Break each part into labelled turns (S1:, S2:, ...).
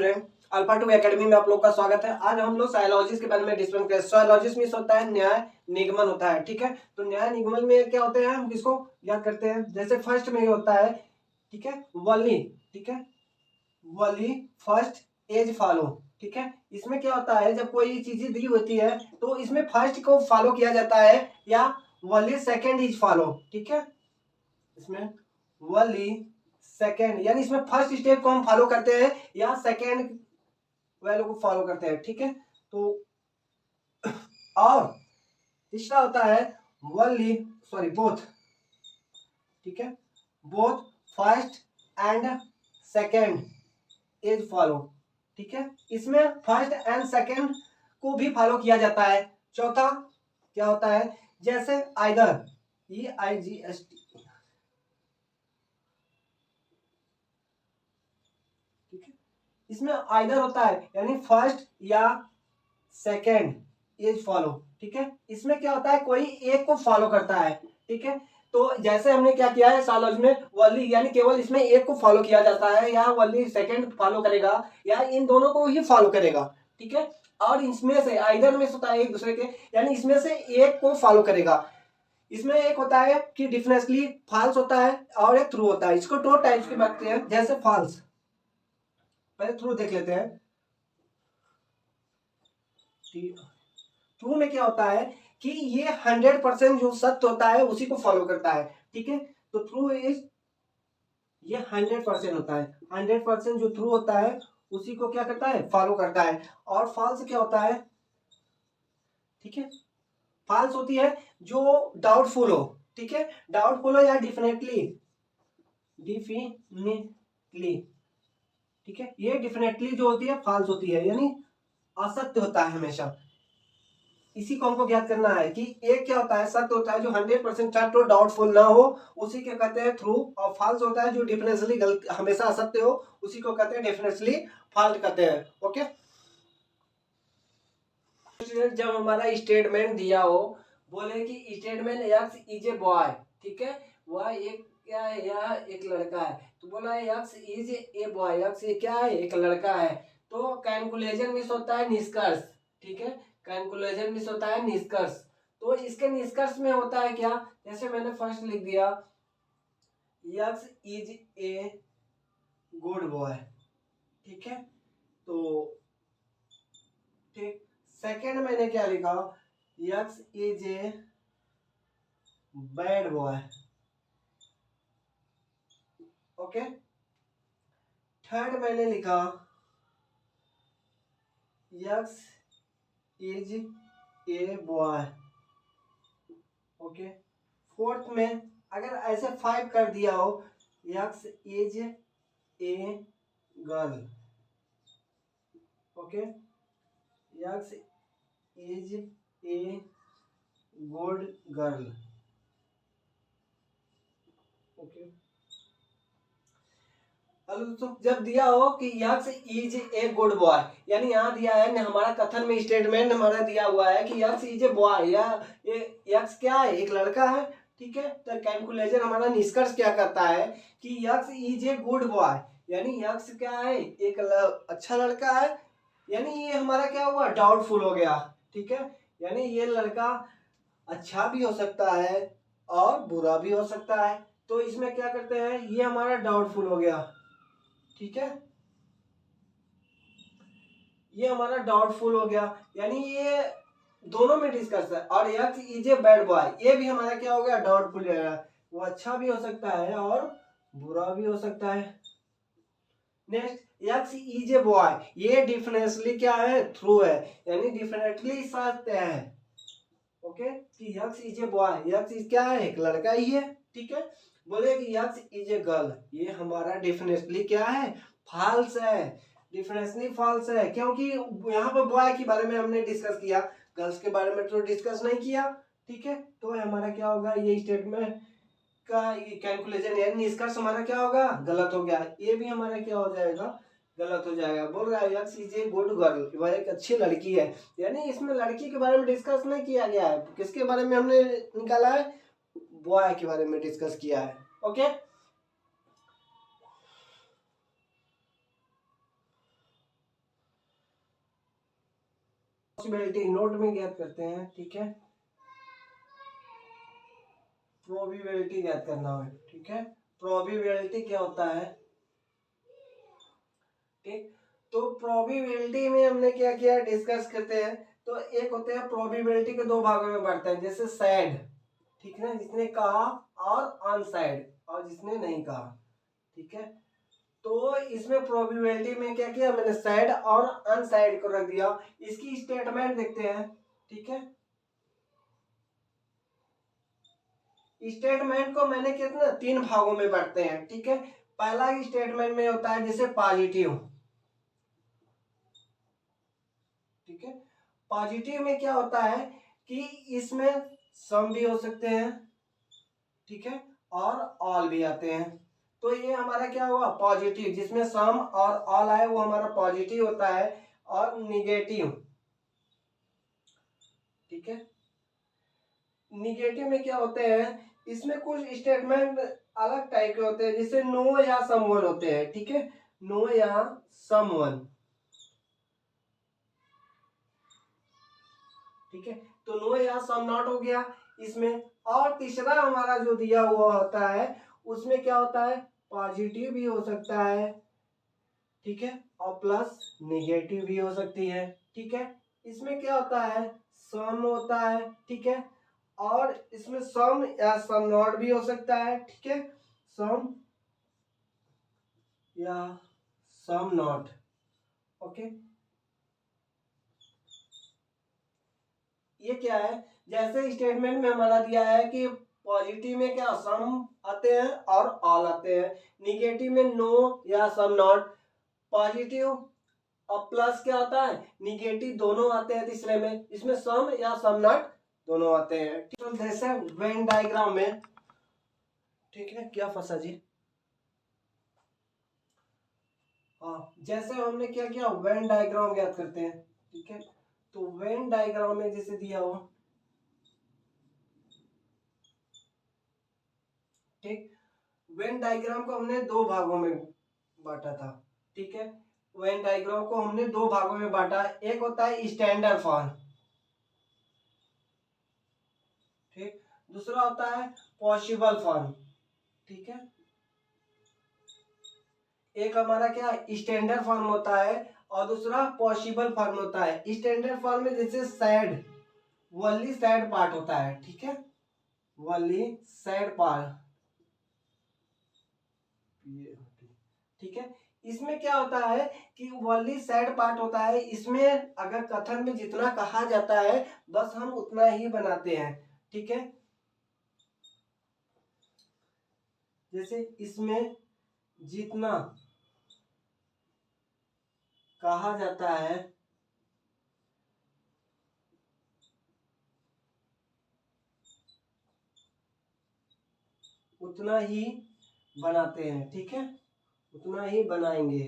S1: Student, alpha 2 academy में आप लोग का स्वागत है। आज हम लोग सायोलॉजिस्ट के बारे में डिस्कस करें। सायोलॉजिस्ट में होता है न्याय निगमन होता है, ठीक है। तो न्याय निगमन में क्या होते हैं, हम किसको याद करते हैं। जैसे फर्स्ट में होता है, ठीक है, वली, ठीक है, वली फर्स्ट एज फॉलो, ठीक है। इसमें क्या होता है, जब कोई चीज दी होती है तो इसमें फर्स्ट को फॉलो किया जाता है या वली सेकेंड इज फॉलो, ठीक है। इसमें वली सेकेंड यानी इसमें फर्स्ट स्टेप को हम फॉलो करते हैं या सेकेंड वैल्यू को फॉलो करते हैं, ठीक है। तो और तीसरा होता है वली बोथ, ठीक है, both first and second is follow, ठीक है। इसमें फर्स्ट एंड सेकेंड को भी फॉलो किया जाता है। चौथा क्या होता है, जैसे आइदर EIGST, ठीक है। इसमें आइदर होता है यानी फर्स्ट या सेकेंड इज फॉलो, ठीक है। इसमें क्या होता है, कोई एक को फॉलो करता है, ठीक है। तो जैसे हमने क्या किया है सायोलॉजी में, वली यानी केवल इसमें एक को फॉलो किया जाता है या वली सेकेंड फॉलो करेगा या इन दोनों को ही फॉलो करेगा, ठीक है। और इसमें से आइदर में होता है एक दूसरे के, यानी इसमें से एक को फॉलो करेगा। इसमें एक होता है कि डिफरेंटली फॉल्स होता है और एक ट्रू होता है। इसको दो टाइप्स की बात हैं। जैसे फॉल्स, पहले ट्रू देख लेते हैं। ट्रू में क्या होता है कि ये 100% जो सत्य होता है उसी को फॉलो करता है, ठीक है। तो ट्रू इज ये 100% होता है, 100% जो ट्रू होता है उसी को क्या करता है, फॉलो करता है। और फॉल्स क्या होता है, ठीक है, फॉल्स होती है जो डाउटफुल हो, ठीक है, डाउटफुल हो या डिफिनेटली, ठीक है। ये डिफिनेटली जो होती है फॉल्स होती है, यानी असत्य होता है हमेशा। इसी को हमको ज्ञात करना है कि एक क्या होता है, सत्य होता है जो 100% सत्य हो, डाउटफुल ना हो, उसी के कहते हैं ट्रू। और फॉल्स होता है जो डेफिनेटली गलत हमेशा असत्य हो, उसी को कहते हैं डेफिनेटली फॉल्स कहते हैं। ओके, जब हमारा स्टेटमेंट दिया हो, बोले कि statement x is a boy, ठीक है, वह एक क्या है, यह एक लड़का है। तो बोला x is a boy, x ये क्या है, एक लड़का है। तो कैलकुलेशन में होता है निष्कर्ष, ठीक है, कैलकुलेशन में होता है निष्कर्ष। तो इसके निष्कर्ष में होता है क्या, जैसे मैंने फर्स्ट लिख दिया x is a good boy, ठीक है। तो ठीक, सेकेंड मैंने क्या लिखा, x is a bad boy, okay. Third मैंने लिखा x is a boy, okay. Fourth में अगर ऐसे 5 कर दिया हो, x is a girl, okay, x is a good girl, okay. तो जब दिया हो कि x is a good boy, यानी यहाँ दिया है हमारा कथन में स्टेटमेंट हमारा दिया हुआ है कि यक्स इज ए बॉय, या यक्स क्या है, एक लड़का है, ठीक है। तो कैलकुलेशन हमारा निष्कर्ष क्या करता है कि x is a good boy, यानी यक्स क्या है, एक अच्छा लड़का है। यानी ये हमारा क्या हुआ, डाउटफुल हो गया, ठीक है। यानी ये लड़का अच्छा भी हो सकता है और बुरा भी हो सकता है। तो इसमें क्या करते हैं, ये हमारा डाउटफुल हो गया, ठीक है, ये हमारा डाउटफुल हो गया। यानी ये दोनों में डिस्कस है। और x is a bad boy, ये भी हमारा क्या हो गया, डाउटफुल है। वो अच्छा भी हो सकता है और बुरा भी हो सकता है। Next x is a boy, ये डिफिनेटली क्या है, ट्रू है, यानी डिफिनेटली सत्य है, ओके। कि x is a boy, x is क्या है, एक लड़का ही है, ठीक है। बोले कि एक्स इज ए गर्ल, ये हमारा डेफिनेटली क्या है, फॉल्स है, डिफरेंटली फॉल्स है। क्योंकि यहाँ पर बॉय के बारे में हमने डिस्कस किया, गर्ल्स के बारे में तो डिस्कस नहीं किया, ठीक है। तो हमारा क्या होगा, ये स्टेटमेंट का कैलकुलेशन यानी निष्कर्ष हमारा क्या होगा, गलत हो गया। ये भी हमारा क्या हो जाएगा, गलत हो जाएगा। बोल रहा है x is a good girl, वह एक अच्छी लड़की है। यानी इसमें लड़की के बारे में डिस्कस नहीं किया गया है, किसके बारे में हमने निकाला है, बॉय के बारे में डिस्कस किया है, ओके। प्रोबेबिलिटी नोट में ज्ञात करते हैं, ठीक है, प्रोबेबिलिटी ज्ञात करना है, ठीक है। प्रोबेबिलिटी क्या होता है, ठीक। तो प्रोबेबिलिटी में हमने क्या किया डिस्कस करते हैं। तो एक होते हैं प्रोबेबिलिटी के दो भागों में बांटते हैं, जैसे सैड, ठीक है, जिसने कहा, और अनसैड, और जिसने नहीं कहा, ठीक है। तो इसमें प्रोबेबिलिटी में क्या किया मैंने, सैड और अनसैड को रख दिया। इसकी स्टेटमेंट देखते हैं, ठीक है। स्टेटमेंट को मैंने कितना तीन भागों में बांटते हैं, ठीक है। पहला स्टेटमेंट में होता है जैसे पॉजिटिव, ठीक है। पॉजिटिव में क्या होता है कि इसमें सम भी हो सकते हैं, ठीक है, और ऑल भी आते हैं। तो ये हमारा क्या हुआ पॉजिटिव, जिसमें सम और ऑल आए वो हमारा पॉजिटिव होता है। और निगेटिव, ठीक है, निगेटिव में क्या होते हैं, इसमें कुछ स्टेटमेंट अलग टाइप के होते हैं, जैसे नो या समवन होते हैं, ठीक है, नो या समवन, ठीक है। तो नो या सम नॉट हो गया इसमें। और तीसरा हमारा जो दिया हुआ होता है उसमें क्या होता है, पॉजिटिव भी हो सकता है, ठीक है, और प्लस निगेटिव भी हो सकती है, ठीक है। इसमें क्या होता है, सम होता है, ठीक है, और इसमें सम या सम नॉट भी हो सकता है, ठीक है, सम या सम नॉट, ओके। ये क्या है, जैसे स्टेटमेंट में हमारा दिया है कि पॉजिटिव में क्या सम आते हैं और ऑल आते हैं, निगेटिव में नो या सम नॉट, पॉजिटिव और प्लस क्या होता है निगेटिव दोनों आते हैं तीसरे में, इसमें सम या सम नॉट दोनों आते हैं। तो जैसे वेन डायग्राम में, ठीक है, क्या फंसा जी, हाँ, जैसे हमने क्या किया वेन डायग्राम ज्ञात करते हैं, ठीक है। तो वेन डायग्राम में जैसे दिया हो, ठीक, वेन डायग्राम को हमने दो भागों में बांटा था, ठीक है। वेन डायग्राम को हमने दो भागों में बांटा, एक होता है स्टैंडर्ड फॉर्म, ठीक, दूसरा होता है पॉसिबल फॉर्म, ठीक है। एक हमारा क्या स्टैंडर्ड फॉर्म होता है और दूसरा पॉसिबल फॉर्म होता है। स्टैंडर्ड फॉर्म में जैसे सैड, वनली सैड पार्ट होता है, ठीक है, वनली सैड पार्ट, ठीक है। इसमें क्या होता है कि वनली सैड पार्ट होता है, इसमें अगर कथन में जितना कहा जाता है बस हम उतना ही बनाते हैं, ठीक है। जैसे इसमें जितना कहा जाता है उतना ही बनाते हैं, ठीक है, उतना ही बनाएंगे,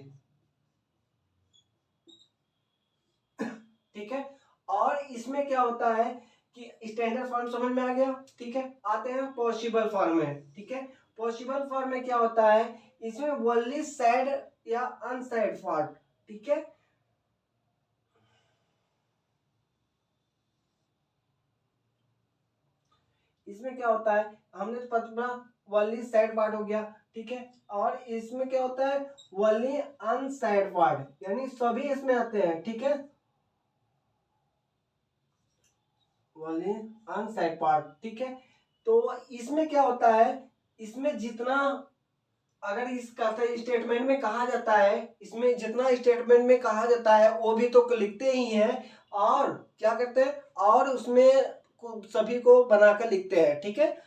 S1: ठीक है। और इसमें क्या होता है कि स्टैंडर्ड फॉर्म समझ में आ गया, ठीक है। आते हैं पॉसिबल फॉर्म में, ठीक है। पॉसिबल फॉर्म में क्या होता है, इसमें वनली सैड या अनसैड पार्ट, ठीक है। इसमें क्या होता है, हमने तो पता वनली सैड पार्ट हो गया, ठीक है। और इसमें क्या होता है वनली अनसैड पार्ट, यानी सभी इसमें आते हैं, ठीक है, वनली अनसैड पार्ट, ठीक है। तो इसमें क्या होता है, इसमें जितना अगर इस स्टेटमेंट में कहा जाता है, इसमें जितना स्टेटमेंट में कहा जाता है वो भी तो लिखते ही हैं, और क्या करते हैं और उसमें सभी को बनाकर लिखते हैं, ठीक है।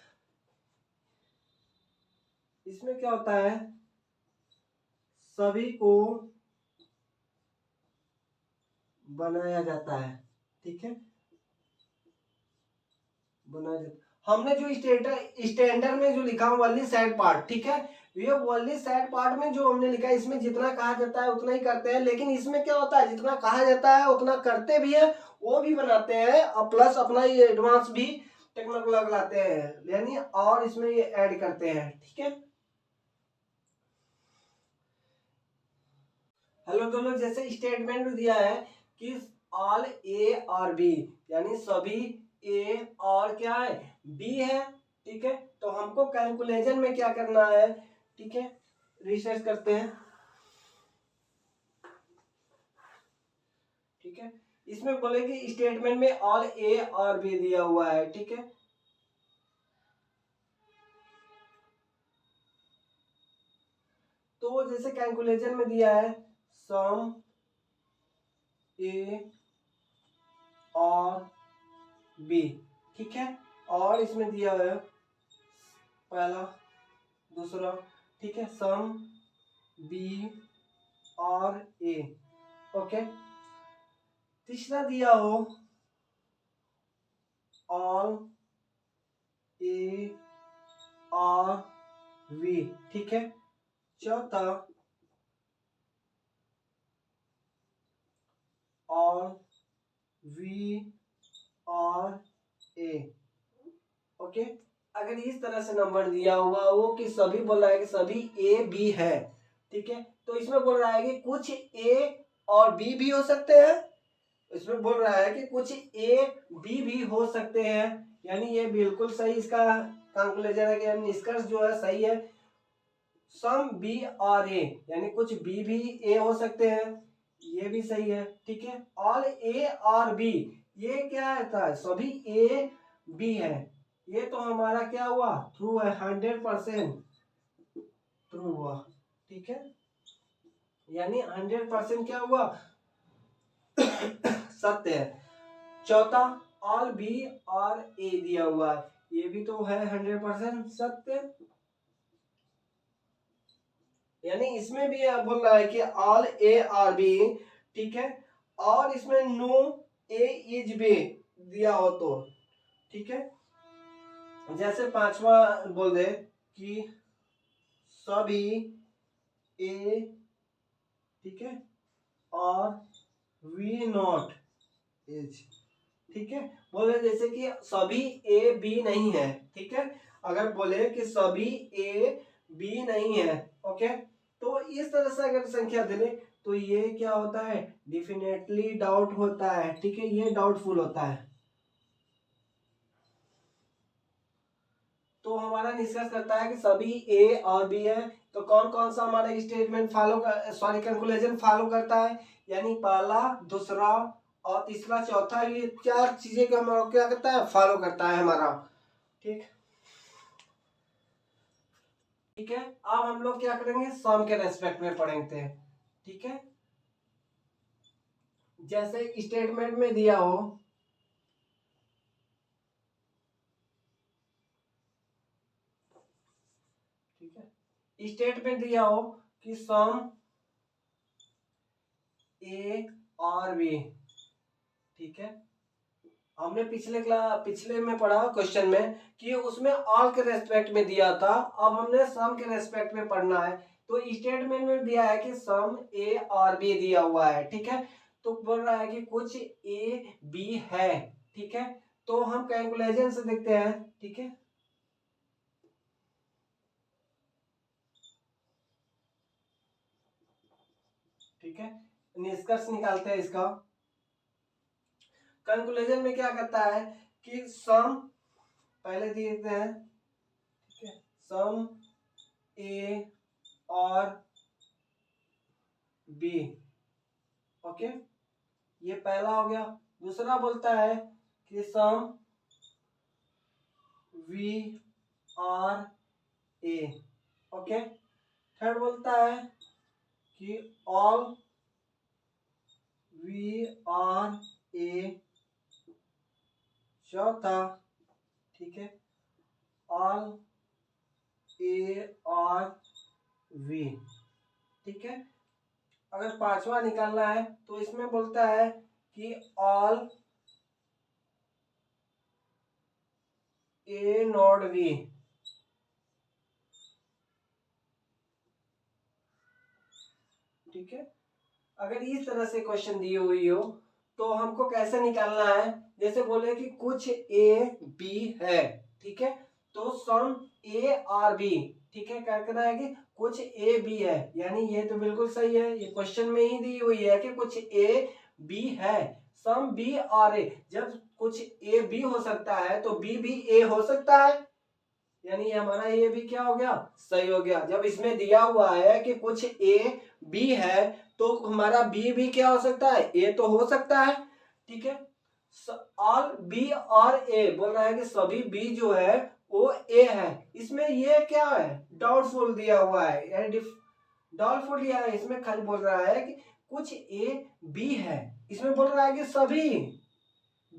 S1: इसमें क्या होता है सभी को बनाया जाता है, ठीक है, बनाया जाता। हमने जो स्टैंडर्ड में जो लिखा वनली सैड पार्ट, ठीक है, ये वनली सैड पार्ट में जो हमने लिखा है इसमें जितना कहा जाता है उतना ही करते हैं, लेकिन इसमें क्या होता है जितना कहा जाता है उतना करते भी है, वो भी बनाते हैं, और प्लस अपना ये एडवांस भी टेक्निक लगाते हैं, यानी और इसमें ये ऐड करते हैं, ठीक है। हेलो दोनों, जैसे स्टेटमेंट दिया है कि ऑल ए और बी, यानी सभी ए और क्या है, बी है। ठीक है, तो हमको कैलकुलेशन में क्या करना है, ठीक है, रिसर्च करते हैं। ठीक है, इसमें बोले कि स्टेटमेंट में ऑल ए और बी दिया हुआ है। ठीक है, तो जैसे कैलकुलेशन में दिया है सम ए और बी, ठीक है, और इसमें दिया है पहला दूसरा, ठीक है, सम बी और ए, ओके। तीसरा दिया हो ऑल ए और वी, ठीक है। चौथा ऑल वी और ए, ओके। अगर इस तरह से नंबर दिया हुआ हो कि सभी बोल रहा है कि सभी ए बी है, ठीक है, तो इसमें बोल रहा है कि कुछ ए और बी भी हो सकते हैं, इसमें बोल रहा है कि कुछ ए बी भी हो सकते हैं, यानी ये बिल्कुल सही इसका कंक्लूजन है कि निष्कर्ष जो है सही है। सम बी और ए, यानी कुछ बी भी ए हो सकते हैं, ये भी सही है। ठीक है, ऑल ए और बी, ये क्या है, सभी ए बी है, ये तो हमारा क्या हुआ, ट्रू है, 100% ट्रू हुआ। ठीक है, यानी 100% क्या हुआ, सत्य है। चौथा ऑल बी और ए दिया हुआ है, ये भी तो है 100% सत्य, यानी इसमें भी बोल रहा है कि ऑल ए आर बी, ठीक है, और इसमें नो ए इज बी दिया हो तो, ठीक है। जैसे पांचवा बोल दे कि सभी ए, ठीक है, और वी नॉट इज, ठीक है, बोले जैसे कि सभी ए बी नहीं है, ठीक है, अगर बोले कि सभी ए बी नहीं है, ओके, तो इस तरह से अगर संख्या दे तो ये क्या होता है, डेफिनेटली डाउट होता है। ठीक है, ये डाउटफुल होता है। तो हमारा निष्कर्ष करता है कि सभी ए और बी है, तो कौन कौन सा हमारा स्टेटमेंट फॉलो कर, सॉरी कैलकुलेशन फॉलो करता है, यानी पहला, दूसरा और तीसरा, चौथा, ये चार चीजें का हमारा क्या करता है, फॉलो करता है हमारा। ठीक, ठीक है, अब हम लोग क्या करेंगे, सम के रेस्पेक्ट में पढ़ेंगे। ठीक है, जैसे स्टेटमेंट में दिया हो, ठीक है, स्टेटमेंट दिया हो कि सम ए और बी, ठीक है, हमने पिछले में पढ़ा क्वेश्चन में कि उसमें ऑल के रेस्पेक्ट में दिया था, अब हमने सम के रेस्पेक्ट में पढ़ना है। तो स्टेटमेंट में दिया है कि सम ए और बी दिया हुआ है, ठीक है, तो बोल रहा है कि कुछ ए बी है, ठीक है, तो हम कैलकुलेशन से देखते हैं। ठीक है, ठीक है, निष्कर्ष निकालते हैं इसका। कैलकुलेशन में क्या करता है कि सम पहले देते हैं, ठीक है, सम ए और बी, ओके, ये पहला हो गया। दूसरा बोलता है कि some we are a, okay. Third बोलता है कि ऑल वी आर ए। चौथा, ठीक है, ऑल ए आर वी, ठीक है। अगर पांचवा निकालना है तो इसमें बोलता है कि ऑल ए नॉट वी, ठीक है। अगर इस तरह से क्वेश्चन दी हुई हो तो हमको कैसे निकालना है, जैसे बोले कि कुछ ए बी है, ठीक है, तो सम ए और बी, ठीक है, क्या करना है कि कुछ ए बी है, यानी ये तो बिल्कुल सही है, ये क्वेश्चन में ही दी हुई है कि कुछ ए बी है। सम बी और ए, जब कुछ ए बी हो सकता है तो बी भी ए हो सकता है, यानी ये हमारा ये भी क्या हो गया, सही हो गया। जब इसमें दिया हुआ है कि कुछ ए बी है तो हमारा बी भी क्या हो सकता है, ए तो हो सकता है, ठीक है। ऑल बी और ए बोल रहा है कि सभी बी जो है वो ए है। इसमें ये क्या है, डाउटफुल दिया हुआ है, यानी डाउटफुल दिया है, इसमें खाली बोल रहा है कि कुछ ए बी है, इसमें बोल रहा है कि सभी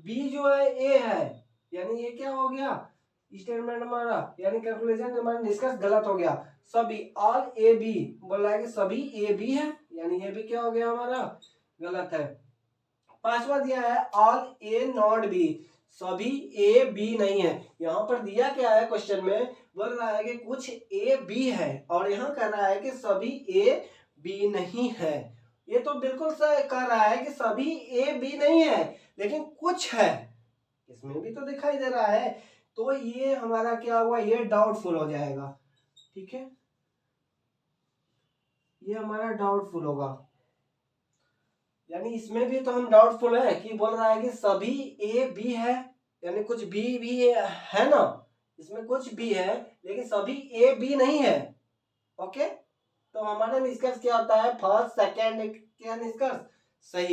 S1: बी जो है ए है, यानी ये क्या हो गया स्टेटमेंट हमारा, यानी कैलकुलेशन हमारा निष्कर्ष गलत हो गया। सभी ऑल ए बी बोल रहा है कि सभी ए बी है, यानी ये भी क्या हो गया हमारा गलत है। पांचवा दिया है ऑल ए नॉट बी, सभी ए बी नहीं है। यहाँ पर दिया क्या है क्वेश्चन में, बोल रहा है कि कुछ ए बी है और यहाँ कह रहा है कि सभी ए बी नहीं है। ये तो बिल्कुल सही कह रहा है कि सभी ए बी नहीं है, लेकिन कुछ है, इसमें भी तो दिखाई दे रहा है, तो ये हमारा क्या हुआ, ये डाउटफुल हो जाएगा, ठीक है, ये हमारा डाउटफुल होगा। यानी इसमें भी तो हम डाउटफुल है कि बोल रहा है कि सभी ए बी है, यानी कुछ बी भी है ना, इसमें कुछ भी है लेकिन सभी ए बी नहीं है। ओके, तो हमारा निष्कर्ष क्या होता है, फर्स्ट सेकंड क्या निष्कर्ष सही है।